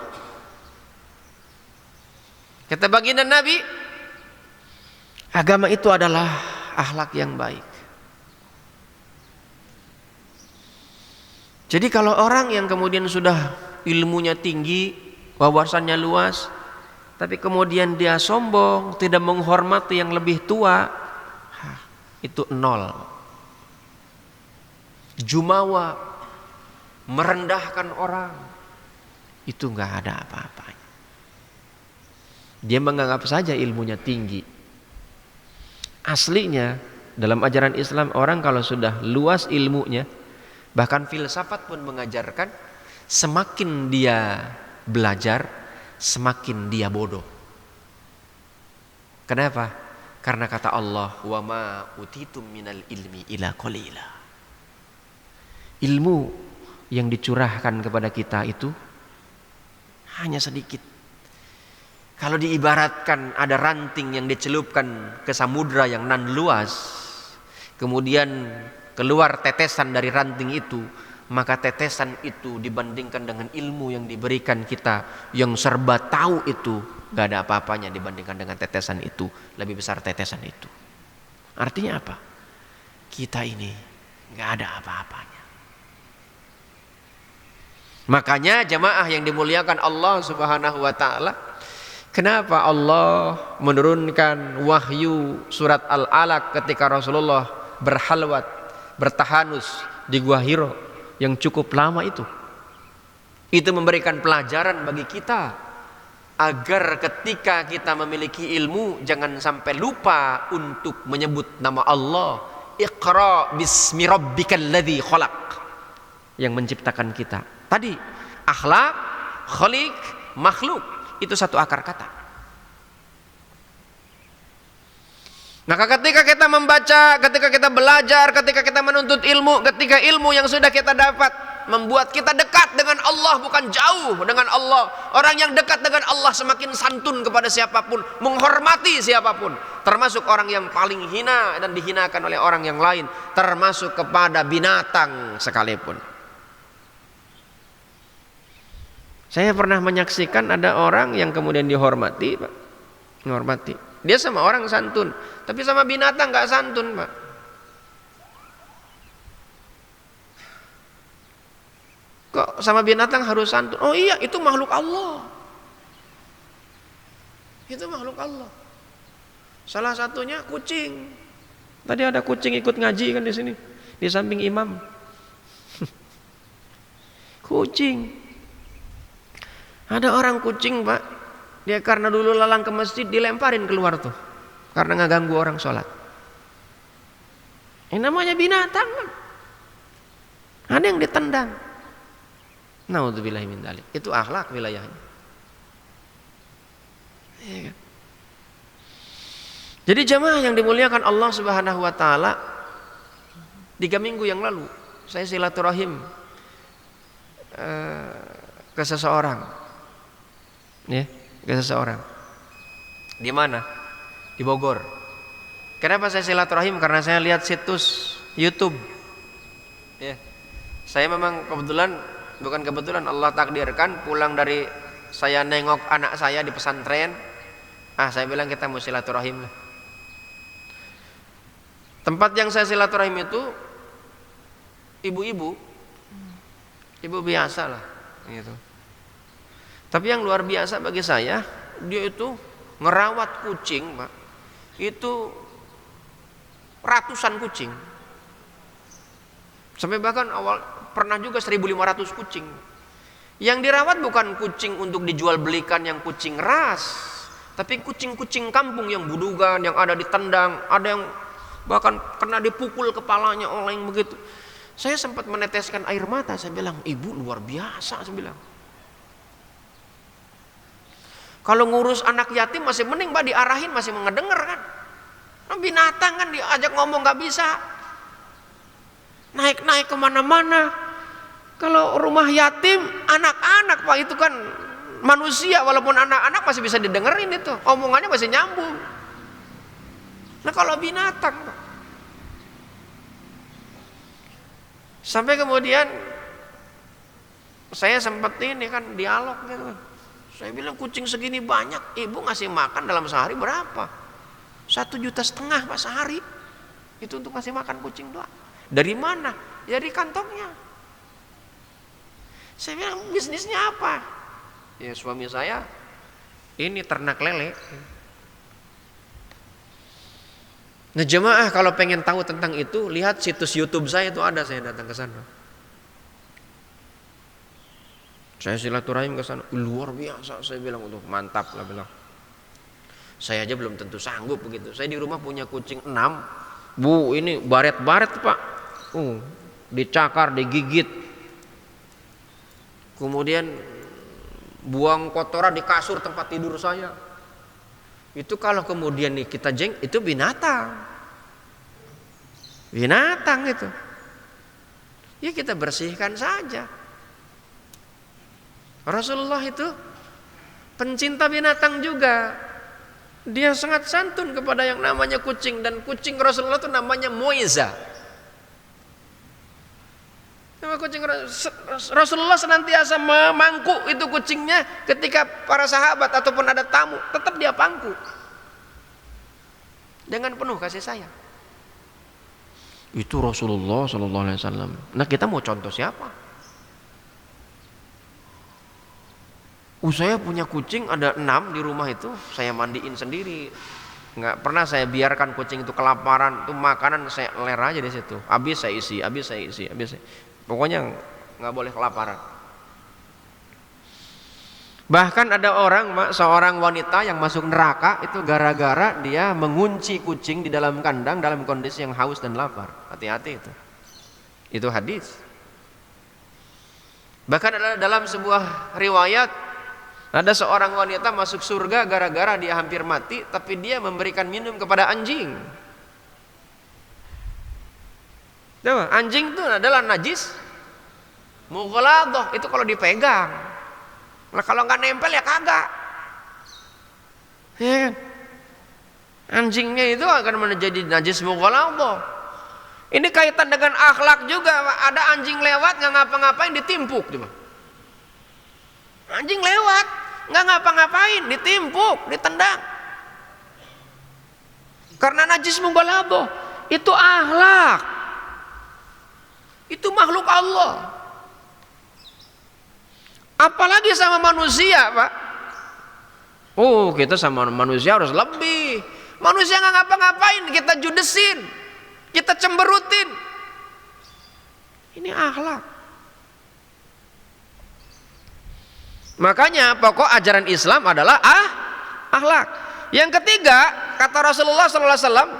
Kata baginda Nabi, agama itu adalah akhlak yang baik. Jadi kalau orang yang kemudian sudah ilmunya tinggi, wawasannya luas, tapi kemudian dia sombong, tidak menghormati yang lebih tua, itu 0. Jumawa, merendahkan orang, itu nggak ada apa-apanya. Dia menganggap saja ilmunya tinggi. Aslinya dalam ajaran Islam, orang kalau sudah luas ilmunya, bahkan filsafat pun mengajarkan, semakin dia belajar, semakin dia bodoh. Kenapa? Karena kata Allah, wa ma utitum minal ilmi ila qalila. Ilmu yang dicurahkan kepada kita itu hanya sedikit. Kalau diibaratkan ada ranting yang dicelupkan ke samudra yang nan luas, kemudian keluar tetesan dari ranting itu, maka tetesan itu dibandingkan dengan ilmu yang diberikan kita yang serba tahu itu, gak ada apa-apanya dibandingkan dengan tetesan itu. Lebih besar tetesan itu. Artinya apa? Kita ini gak ada apa-apanya. Makanya jemaah yang dimuliakan Allah Subhanahu wa taala, kenapa Allah menurunkan wahyu surat Al-Alaq ketika Rasulullah berhalwat, bertahanus di Gua Hiro yang cukup lama itu? Itu memberikan pelajaran bagi kita agar ketika kita memiliki ilmu jangan sampai lupa untuk menyebut nama Allah. Iqra bismi rabbikal ladzi khalaq, yang menciptakan kita. Tadi akhlak, khaliq, makhluk, itu satu akar kata. Maka ketika kita membaca, ketika kita belajar, ketika kita menuntut ilmu, ketika ilmu yang sudah kita dapat membuat kita dekat dengan Allah, bukan jauh dengan Allah. Orang yang dekat dengan Allah semakin santun kepada siapapun, menghormati siapapun, termasuk orang yang paling hina dan dihinakan oleh orang yang lain, termasuk kepada binatang sekalipun. Saya pernah menyaksikan ada orang yang kemudian dihormati, Pak. Menghormati. Dia sama orang santun, tapi sama binatang nggak santun, Pak. Kok sama binatang harus santun? Oh iya, itu makhluk Allah. Itu makhluk Allah. Salah satunya kucing. Tadi ada kucing ikut ngaji kan di sini, di samping imam. Kucing. Ada orang kucing, Pak. Dia karena dulu lalang ke masjid dilemparin keluar tuh, karena nggak ganggu orang sholat. Ini namanya binatang, kan? Ada yang ditendang. Naudzubillahi min dzalik. Itu akhlak wilayahnya. Ya kan? Jadi jamaah yang dimuliakan Allah Subhanahu wa taala, 3 minggu yang lalu saya silaturahim ke seseorang. Ya, ke seseorang. Di mana? Di Bogor. Kenapa saya silaturahim? Karena saya lihat situs YouTube. Ya. Saya memang bukan kebetulan, Allah takdirkan pulang dari saya nengok anak saya di pesantren. Saya bilang kita mau silaturahim lah. Tempat yang saya silaturahim itu ibu-ibu biasa lah gitu. Tapi yang luar biasa bagi saya, dia itu ngerawat kucing, Pak. Itu ratusan kucing. Sampai bahkan awal pernah juga 1.500 kucing. Yang dirawat bukan kucing untuk dijual belikan yang kucing ras, tapi kucing-kucing kampung yang budugan, yang ada ditendang, ada yang bahkan pernah dipukul kepalanya oleh yang begitu. Saya sempat meneteskan air mata, saya bilang, ibu luar biasa, saya bilang. Kalau ngurus anak yatim masih mending, Pak, diarahin masih mengedenger kan. Binatang kan diajak ngomong gak bisa, naik-naik kemana-mana. Kalau rumah yatim, anak-anak, Pak, itu kan manusia, walaupun anak-anak masih bisa didengerin itu, omongannya masih nyambung. Nah kalau binatang, Pak. Sampai kemudian saya sempat ini kan dialog gitu kan. Saya bilang kucing segini banyak, ibu ngasih makan dalam sehari berapa? 1,5 juta Pak sehari. Itu untuk ngasih makan kucing doang. Dari mana? Ya dari kantongnya. Saya bilang bisnisnya apa? Ya suami saya ini ternak lele. Nah jemaah kalau pengen tahu tentang itu, lihat situs YouTube saya, itu ada, saya datang ke sana. Saya silaturahim ke sana, luar biasa, saya bilang, untuk mantap lah bilang. Saya aja belum tentu sanggup begitu. Saya di rumah punya kucing 6, Bu, ini baret-baret, Pak. Dicakar, digigit. Kemudian buang kotoran di kasur tempat tidur saya. Itu kalau kemudian nih kita itu binatang. Binatang itu. Ya kita bersihkan saja. Rasulullah itu pencinta binatang juga. Dia sangat santun kepada yang namanya kucing, dan kucing Rasulullah itu namanya Muiza. Nama kucing Rasulullah senantiasa memangku itu kucingnya ketika para sahabat ataupun ada tamu, tetap dia pangku dengan penuh kasih sayang. Itu Rasulullah Sallallahu Alaihi Wasallam. Nah kita mau contoh siapa? Saya punya kucing ada 6 di rumah itu, saya mandiin sendiri. Nggak pernah saya biarkan kucing itu kelaparan. Itu makanan saya ler aja di situ. Habis saya isi. Pokoknya nggak boleh kelaparan. Bahkan ada seorang wanita yang masuk neraka itu gara-gara dia mengunci kucing di dalam kandang dalam kondisi yang haus dan lapar. Hati-hati itu. Itu hadis. Bahkan ada dalam sebuah riwayat, ada seorang wanita masuk surga gara-gara dia hampir mati, tapi dia memberikan minum kepada anjing. Coba, anjing itu adalah najis mughaladah, itu kalau dipegang. Nah, kalau nggak nempel ya kagak. Ya kan? Anjingnya itu akan menjadi najis mughaladah. Ini kaitan dengan akhlak juga. Ada anjing lewat nggak ngapa-ngapain ditimpuk, coba. Anjing lewat nggak ngapa-ngapain ditimpuk, ditendang. Karena najis mughalladhah itu akhlak. Itu makhluk Allah. Apalagi sama manusia, Pak. Oh, kita sama manusia harus lebih. Manusia nggak ngapa-ngapain, kita judesin, kita cemberutin. Ini akhlak. Makanya pokok ajaran Islam adalah akhlak. Yang ketiga, kata Rasulullah SAW,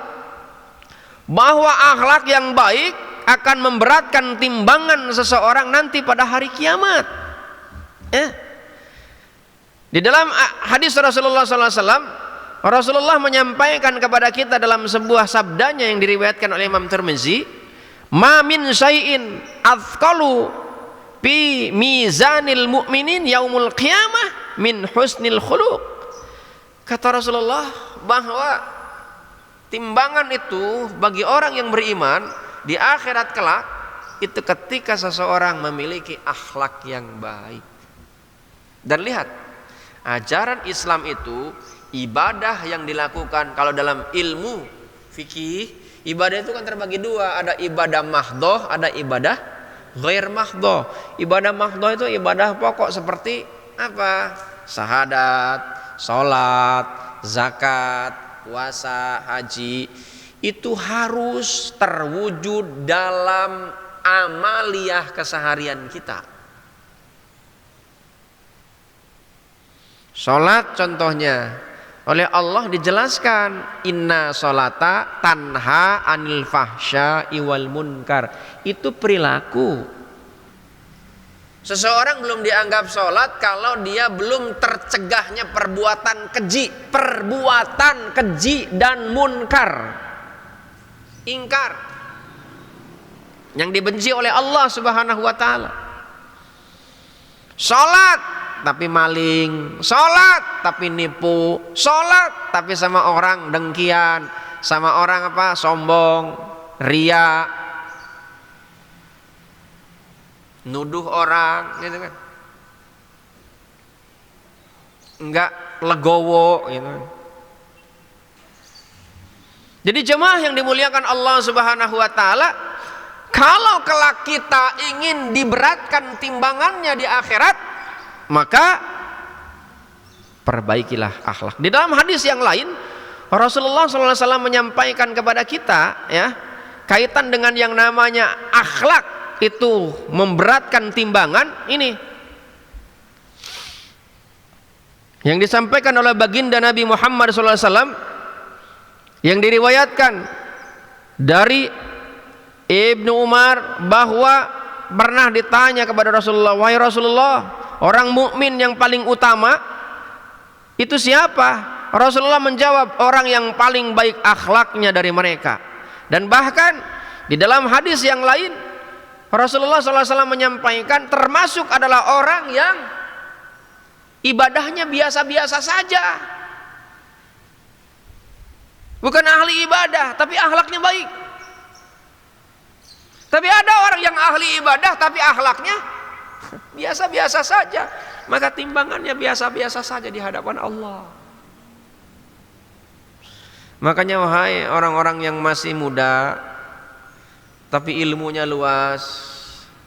bahwa akhlak yang baik akan memberatkan timbangan seseorang nanti pada hari kiamat. Di dalam hadis Rasulullah SAW, Rasulullah menyampaikan kepada kita dalam sebuah sabdanya yang diriwayatkan oleh Imam Tirmizi, "Ma min syai'in athqalu fi mizanil mu'minin yaumul qiyamah min husnil khuluq." Kata Rasulullah bahwa timbangan itu bagi orang yang beriman di akhirat kelak itu ketika seseorang memiliki akhlak yang baik. Dan lihat, ajaran Islam itu ibadah yang dilakukan. Kalau dalam ilmu fikih, ibadah itu kan terbagi dua, ada ibadah mahdhoh, ada ibadah ghair mahdhoh. Ibadah mahdhoh itu ibadah pokok seperti apa? Syahadat, salat, zakat, puasa, haji. Itu harus terwujud dalam amaliyah keseharian kita. Salat contohnya oleh Allah dijelaskan, inna sholata tanha anil fahsya'i wal munkar. Itu perilaku. Seseorang belum dianggap sholat kalau dia belum tercegahnya perbuatan keji dan munkar, ingkar, yang dibenci oleh Allah Subhanahu wa taala. Sholat tapi maling, sholat tapi nipu, sholat tapi sama orang dengkian, sama orang sombong, ria, nuduh orang, gitu kan, enggak legowo, gitu kan. Jadi jemaah yang dimuliakan Allah Subhanahu wa taala, kalau kelak kita ingin diberatkan timbangannya di akhirat, maka perbaikilah akhlak. Di dalam hadis yang lain, Rasulullah SAW menyampaikan kepada kita, ya, kaitan dengan yang namanya akhlak itu memberatkan timbangan. Ini yang disampaikan oleh baginda Nabi Muhammad SAW, yang diriwayatkan dari Ibnu Umar, bahwa pernah ditanya kepada Rasulullah, wahai Rasulullah, orang mukmin yang paling utama itu siapa? Rasulullah menjawab, orang yang paling baik akhlaknya dari mereka. Dan bahkan di dalam hadis yang lain, Rasulullah SAW menyampaikan termasuk adalah orang yang ibadahnya biasa-biasa saja, bukan ahli ibadah tapi akhlaknya baik. Tapi ada orang yang ahli ibadah tapi akhlaknya biasa-biasa saja, maka timbangannya biasa-biasa saja di hadapan Allah. Makanya wahai orang-orang yang masih muda tapi ilmunya luas,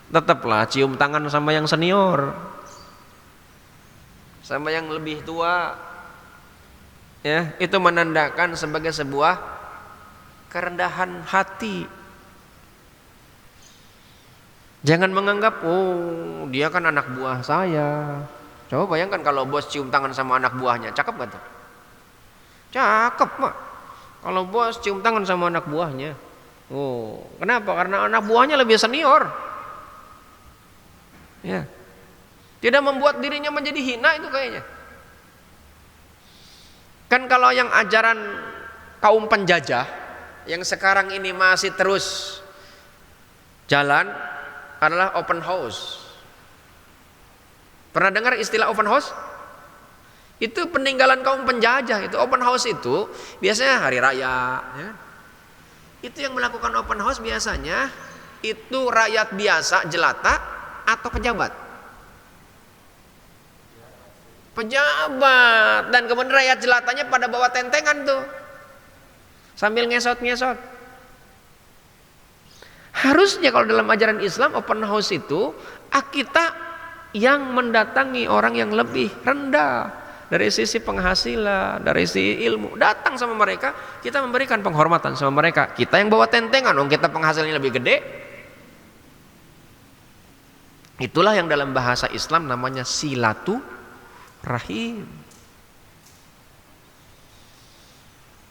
tetaplah cium tangan sama yang senior, sama yang lebih tua, ya, itu menandakan sebagai sebuah kerendahan hati. Jangan menganggap, oh dia kan anak buah saya. Coba bayangkan kalau bos cium tangan sama anak buahnya, cakep gak tuh? Cakep, Mak. Kalau bos cium tangan sama anak buahnya. Oh, kenapa? Karena anak buahnya lebih senior. Ya. Tidak membuat dirinya menjadi hina itu kayaknya. Kan kalau yang ajaran kaum penjajah yang sekarang ini masih terus jalan adalah open house. Pernah dengar istilah open house? Itu peninggalan kaum penjajah. Itu open house itu biasanya hari raya, ya. Itu yang melakukan open house biasanya itu rakyat biasa jelata atau pejabat. Pejabat, dan kemudian rakyat jelatanya pada bawa tentengan tuh. sambil ngesot-ngesot. Harusnya kalau dalam ajaran Islam open house itu kita yang mendatangi orang yang lebih rendah dari sisi penghasilan, dari sisi ilmu, datang sama mereka, kita memberikan penghormatan sama mereka. Kita yang bawa tentengan, kita penghasilannya lebih gede. Itulah yang dalam bahasa Islam namanya silaturahim.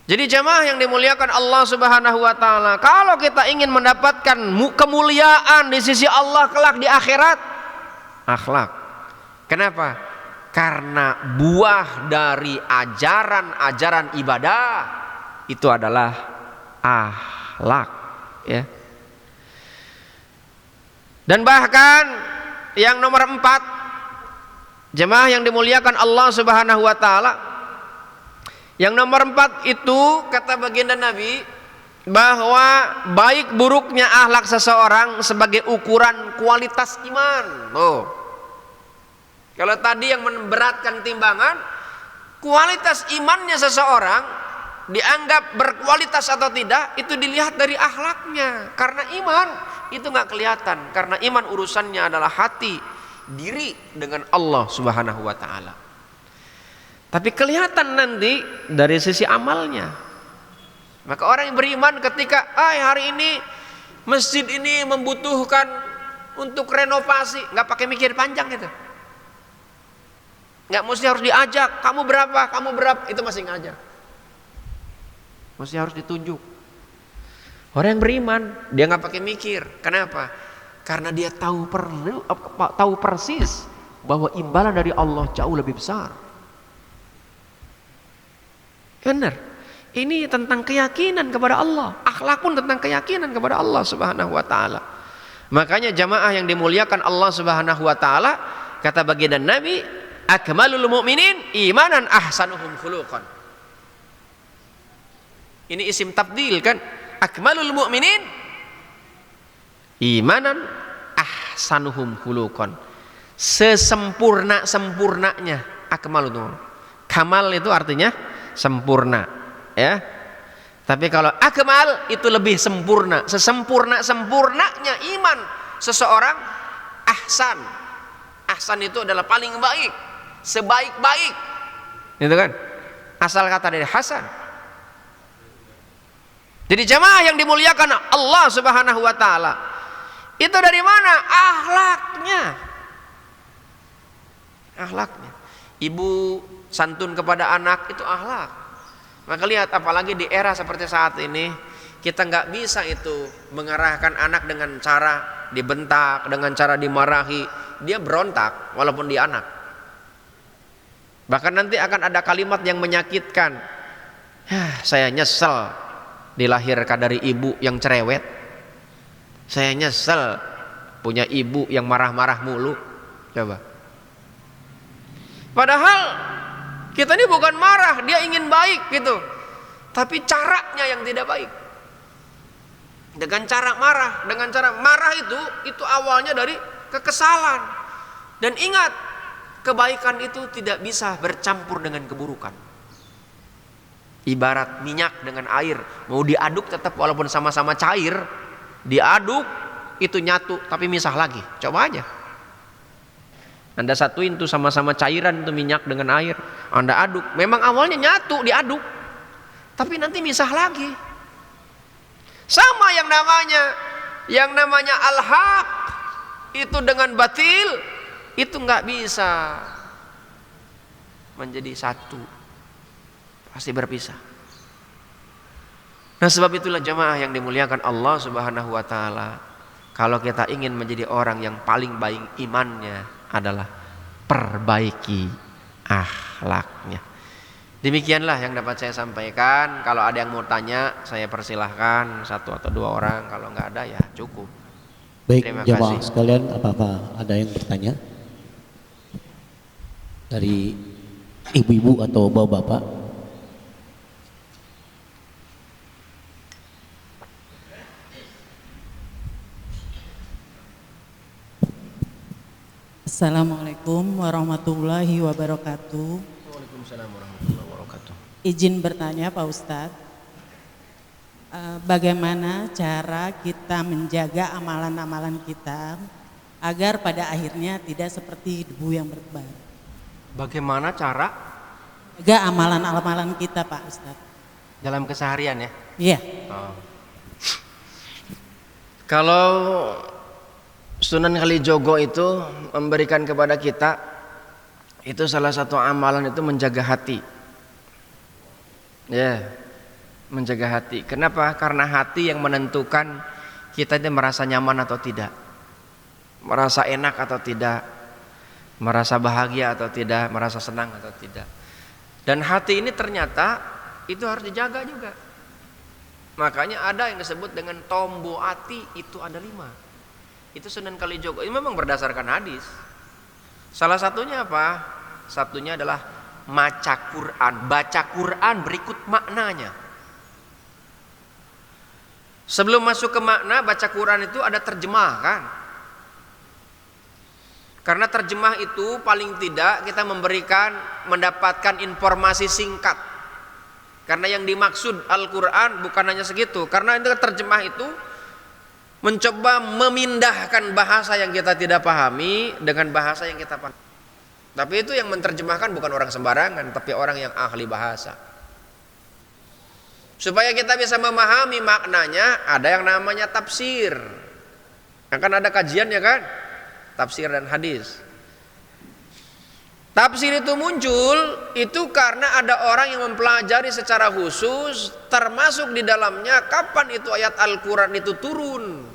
Jadi jamaah yang dimuliakan Allah Subhanahu wa taala, kalau kita ingin mendapatkan kemuliaan di sisi Allah kelak di akhirat, akhlak. Kenapa? Karena buah dari ajaran-ajaran ibadah itu adalah akhlak, ya. Dan bahkan yang nomor 4, jemaah yang dimuliakan Allah Subhanahu wa taala, yang nomor 4 itu kata baginda Nabi bahwa baik buruknya akhlak seseorang sebagai ukuran kualitas iman. Kalau tadi yang memberatkan timbangan, kualitas imannya seseorang dianggap berkualitas atau tidak itu dilihat dari akhlaknya. Karena iman itu nggak kelihatan, karena iman urusannya adalah hati, diri dengan Allah Subhanahu wa taala. Tapi kelihatan nanti dari sisi amalnya. Maka orang yang beriman ketika hari ini masjid ini membutuhkan untuk renovasi, nggak pakai mikir panjang itu. Nggak mesti harus diajak, kamu berapa, itu masih ngajak. Mesti harus ditunjuk. Orang yang beriman dia nggak pakai mikir. Kenapa? Karena dia tahu persis bahwa imbalan dari Allah jauh lebih besar. Benar. Ini tentang keyakinan kepada Allah. Akhlak pun tentang keyakinan kepada Allah Subhanahu wa taala. Makanya jamaah yang dimuliakan Allah Subhanahu wa taala, kata baginda Nabi, akmalul mu'minin imanan ahsanuhum khuluqan. Ini isim tabdil kan? Akmalul mu'minin imanan ahsanuhum khuluqan. Sesempurna-sempurnanya akmal itu. Kamal itu artinya sempurna, ya. Tapi kalau akmal itu lebih sempurna. Sesempurna-sempurnanya iman seseorang ahsan. Ahsan itu adalah paling baik, sebaik-baik. Itu kan? Asal kata dari hasan. Jadi jamaah yang dimuliakan Allah Subhanahu wa taala, itu dari mana? Akhlaknya. Akhlaknya. Ibu santun kepada anak itu akhlak. Maka lihat, apalagi di era seperti saat ini, kita nggak bisa itu mengarahkan anak dengan cara dibentak, dengan cara dimarahi. Dia berontak walaupun dia anak. Bahkan nanti akan ada kalimat yang menyakitkan. Saya nyesel dilahirkan dari ibu yang cerewet. Saya nyesel punya ibu yang marah-marah mulu. Coba. Padahal kita ini bukan marah, dia ingin baik gitu. Tapi caranya yang tidak baik. Dengan cara marah itu awalnya dari kekesalan. Dan ingat, kebaikan itu tidak bisa bercampur dengan keburukan. Ibarat minyak dengan air, mau diaduk tetap walaupun sama-sama cair, diaduk itu nyatu tapi misah lagi. Coba aja. Anda satuin tuh sama-sama cairan itu minyak dengan air, Anda aduk, memang awalnya nyatu diaduk, tapi nanti misah lagi. Sama yang namanya al-haq itu dengan batil itu nggak bisa menjadi satu, pasti berpisah. Nah sebab itulah jamaah yang dimuliakan Allah Subhanahu wa taala, kalau kita ingin menjadi orang yang paling baik imannya adalah perbaiki akhlaknya. Demikianlah yang dapat saya sampaikan. Kalau ada yang mau tanya, saya persilahkan 1 atau 2 orang. Kalau nggak ada ya cukup. Baik, Terima jamaah kasih. sekalian, apa ada yang bertanya dari ibu-ibu atau bapak-bapak? Assalamualaikum warahmatullahi wabarakatuh. Waalaikumsalam warahmatullahi wabarakatuh. Izin bertanya Pak Ustadz, bagaimana cara kita menjaga amalan-amalan kita agar pada akhirnya tidak seperti debu yang bertebar. Bagaimana cara Jaga amalan-amalan kita, Pak Ustadz. dalam keseharian ya? Iya. Oh. Kalau Sunan Kalijogo itu memberikan kepada kita, itu salah satu amalan itu menjaga hati. Ya, menjaga hati. Kenapa? Karena hati yang menentukan kita ini merasa nyaman atau tidak, merasa enak atau tidak, merasa bahagia atau tidak, merasa senang atau tidak. Dan hati ini ternyata itu harus dijaga juga. Makanya ada yang disebut dengan tombo hati, itu ada 5. Itu Sunan Kalijogo. Ini memang berdasarkan hadis. Salah satunya apa? Satunya adalah maca Quran. Baca Quran berikut maknanya. Sebelum masuk ke makna, baca Quran itu ada terjemah kan? Karena terjemah itu paling tidak kita mendapatkan informasi singkat. Karena yang dimaksud Al-Quran bukan hanya segitu. Karena itu terjemah itu mencoba memindahkan bahasa yang kita tidak pahami dengan bahasa yang kita pahami. Tapi itu yang menerjemahkan bukan orang sembarangan, tapi orang yang ahli bahasa. Supaya kita bisa memahami maknanya, ada yang namanya tafsir. Kan ada kajiannya kan? Tafsir dan hadis. Tafsir itu muncul itu karena ada orang yang mempelajari secara khusus, termasuk di dalamnya kapan itu ayat Al-Quran itu turun.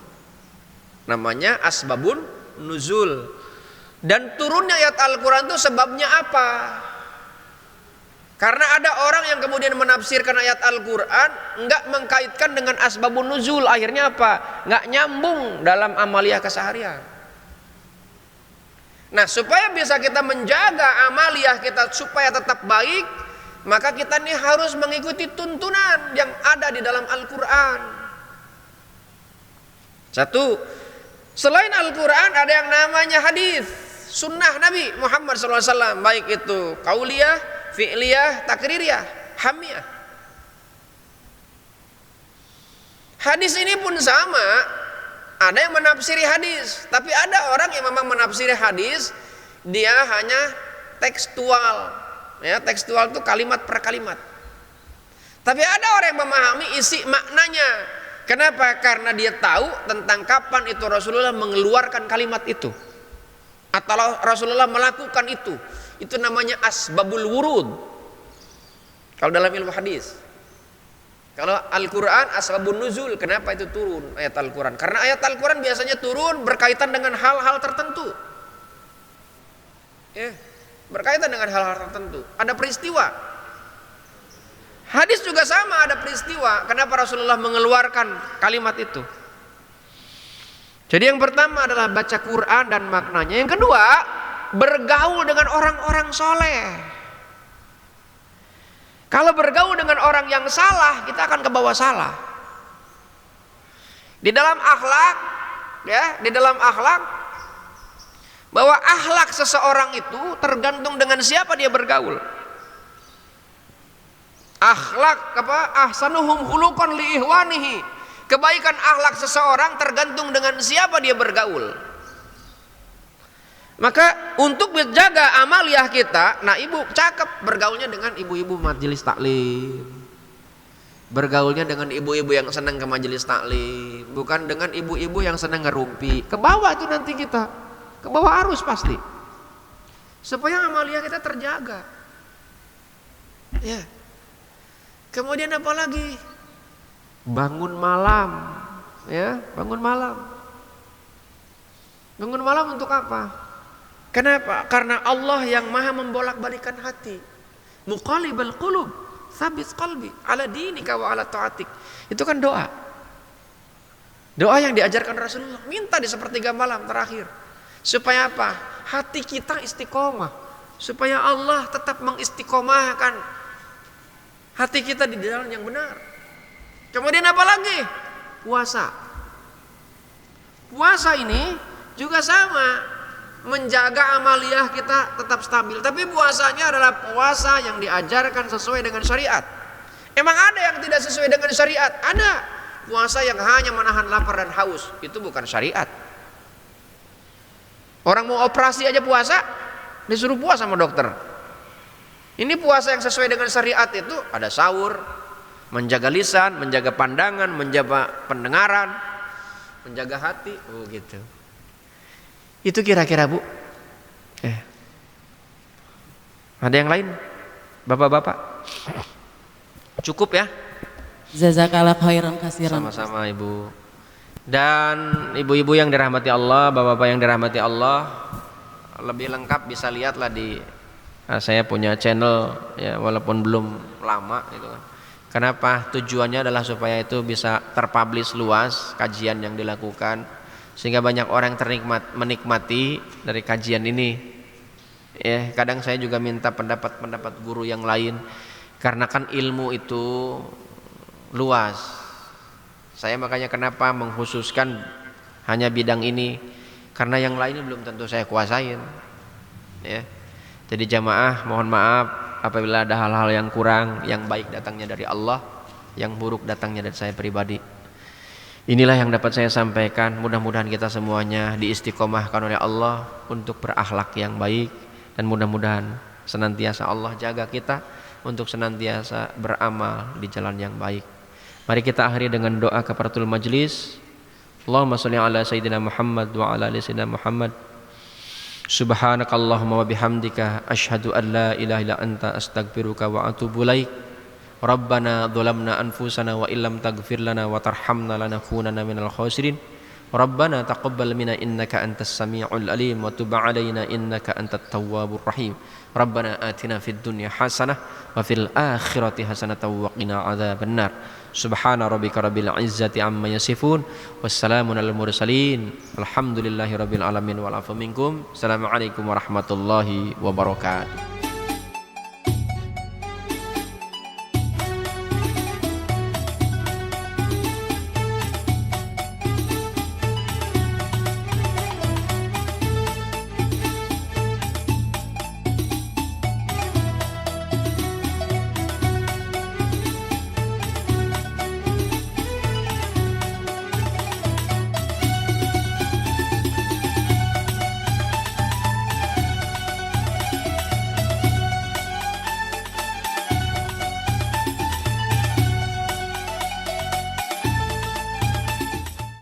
Namanya asbabun nuzul. Dan turunnya ayat Al-Quran itu sebabnya apa? Karena ada orang yang kemudian menafsirkan ayat Al-Quran enggak mengkaitkan dengan asbabun nuzul. Akhirnya apa? Enggak nyambung dalam amaliyah keseharian. Nah, supaya bisa kita menjaga amaliyah kita supaya tetap baik, maka kita ini harus mengikuti tuntunan yang ada di dalam Al-Quran. Satu, selain Al-Quran ada yang namanya hadis, sunnah Nabi Muhammad SAW, baik itu qauliyah, fi'liyah, takririyah, hamiyah. Hadis ini pun sama. Ada yang menafsiri hadis, tapi ada orang yang memang menafsiri hadis dia hanya tekstual, ya tekstual itu kalimat per kalimat. Tapi ada orang yang memahami isi maknanya. Kenapa? Karena dia tahu tentang kapan itu Rasulullah mengeluarkan kalimat itu, atau Rasulullah melakukan itu. Itu namanya asbabul wurud. Kalau dalam ilmu hadis. Kalau Al-Quran asbabun nuzul, kenapa itu turun ayat Al-Quran? Karena ayat Al-Quran biasanya turun berkaitan dengan hal-hal tertentu. Berkaitan dengan hal-hal tertentu. Ada peristiwa. Hadis juga sama, ada peristiwa. Kenapa Rasulullah mengeluarkan kalimat itu? Jadi yang pertama adalah baca Quran dan maknanya. Yang kedua, bergaul dengan orang-orang soleh. Kalau bergaul dengan orang yang salah, kita akan ke bawah salah. Di dalam akhlak, ya, di dalam akhlak, bahwa akhlak seseorang itu tergantung dengan siapa dia bergaul. Akhlak apa? Ahsanuhum khuluqan li ihwanihi. Kebaikan akhlak seseorang tergantung dengan siapa dia bergaul. Maka untuk menjaga amaliyah kita, nah ibu cakep bergaulnya dengan ibu-ibu majelis taklim, bergaulnya dengan ibu-ibu yang senang ke majelis taklim, bukan dengan ibu-ibu yang senang ngerumpi. Ke bawah itu nanti kita, ke bawah arus pasti. Supaya amaliyah kita terjaga. Ya. Kemudian apa lagi? Bangun malam, ya, bangun malam. Bangun malam untuk apa? Kenapa? Karena Allah yang maha membolak-balikan hati. Muqallibal qulub, tsabit qalbi ala dinika wa ala ta'atik. Itu kan doa. Doa yang diajarkan Rasulullah, minta di sepertiga malam terakhir. Supaya apa? Hati kita istiqomah. Supaya Allah tetap mengistiqomahkan hati kita di jalan yang benar. Kemudian apa lagi? Puasa. Puasa ini juga sama, menjaga amaliyah kita tetap stabil. Tapi puasanya adalah puasa yang diajarkan sesuai dengan syariat. Emang ada yang tidak sesuai dengan syariat? Ada. Puasa yang hanya menahan lapar dan haus, itu bukan syariat. Orang mau operasi aja puasa, disuruh puasa sama dokter. Ini puasa yang sesuai dengan syariat itu ada sahur, menjaga lisan, menjaga pandangan, menjaga pendengaran, menjaga hati. Oh gitu. Itu kira-kira Bu. Ada yang lain? Bapak-bapak? Cukup ya? Jazakallah khairan katsiran. Sama-sama Ibu. Dan ibu-ibu yang dirahmati Allah, bapak-bapak yang dirahmati Allah, lebih lengkap bisa lihatlah di saya punya channel ya, walaupun belum lama gitu kan. Kenapa? Tujuannya adalah supaya itu bisa terpublish luas kajian yang dilakukan, sehingga banyak orang menikmati dari kajian ini. Ya, kadang saya juga minta pendapat guru yang lain, karena kan ilmu itu luas. Saya makanya kenapa mengkhususkan hanya bidang ini, karena yang lainnya belum tentu saya kuasain. Ya. Jadi jamaah mohon maaf apabila ada hal-hal yang kurang, yang baik datangnya dari Allah, yang buruk datangnya dari saya pribadi. Inilah yang dapat saya sampaikan. Mudah-mudahan kita semuanya diistiqomahkan oleh Allah untuk berakhlak yang baik, dan mudah-mudahan senantiasa Allah jaga kita untuk senantiasa beramal di jalan yang baik. Mari kita akhiri dengan doa kafaratul majlis. Allahumma shalli ala sayyidina Muhammad wa ala ali sayyidina Muhammad. Subhanakallahumma wa bihamdika asyhadu an la ilaha illa anta astaghfiruka wa atubu ilaik. Rabbana dzalamna anfusana wa illam taghfir lana wa tarhamna lanakunanna minal khasirin. Rabbana taqabbal minna innaka antas samiul alim wa tub alaina innaka antat tawwabur rahim. Rabbana atina fid dunya hasanah wa fil akhirati hasanatan wa qina adzabannar. Subhana rabbika rabbil izzati amma yasifun, wassalamun alal mursalin, alhamdulillahi rabbil alamin, wal afu minkum. Assalamualaikum warahmatullahi wabarakatuh.